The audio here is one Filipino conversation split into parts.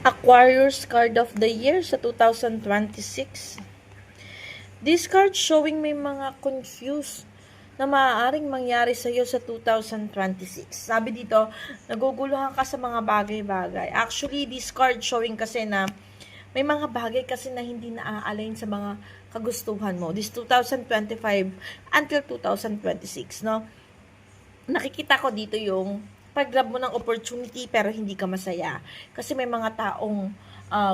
Aquarius card of the year sa 2026. This card showing may mga confused na maaaring mangyari sa iyo sa 2026. Sabi dito, naguguluhan ka sa mga bagay-bagay. Actually, this card showing kasi na may mga bagay kasi na hindi na-align sa mga kagustuhan mo. This 2025 until 2026, no? Nakikita ko dito yung pag-grab mo ng opportunity pero hindi ka masaya. Kasi may mga taong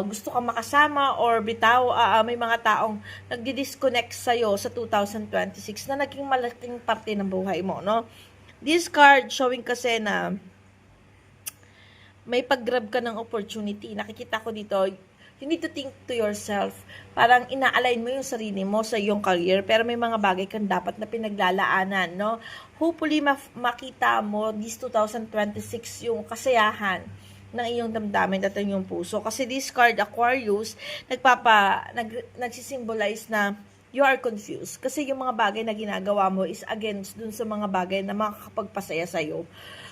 gusto ka makasama or bitaw, may mga taong nagdi-disconnect sa'yo sa 2026 na naging malaking parte ng buhay mo, no? This card showing kasi na may pag-grab ka ng opportunity. Nakikita ko dito, you need to think to yourself. Parang ina-align mo yung sarili mo sa iyong career, pero may mga bagay kang dapat na pinaglalaanan, no? Hopefully, makita mo this 2026 yung kasayahan ng iyong damdamin at ng iyong puso. Kasi this card, Aquarius, nagsisimbolize na you are confused. Kasi yung mga bagay na ginagawa mo is against dun sa mga bagay na makakapagpasaya sa'yo.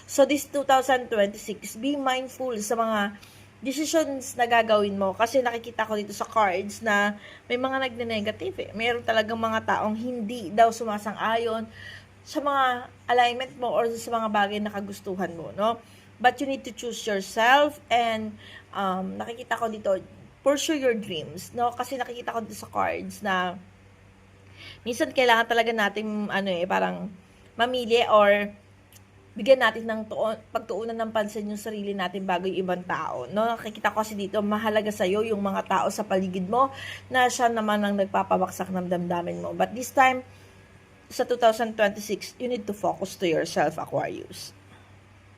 So, this 2026, be mindful sa mga decisions na gagawin mo. Kasi nakikita ko dito sa cards na may mga nagne-negative eh. Meron talagang mga taong hindi daw sumasang-ayon sa mga alignment mo or sa mga bagay na kagustuhan mo, no? But you need to choose yourself and nakikita ko dito, pursue your dreams, no? Kasi nakikita ko dito sa cards na minsan kailangan talaga natin parang mamili or bigyan natin ng pagtuunan ng pansin yung sarili natin bago yung ibang tao, no? Nakikita ko kasi dito, mahalaga sa'yo yung mga tao sa paligid mo na siya naman ang nagpapabaksak ng damdamin mo. But this time, sa 2026, you need to focus to yourself, Aquarius.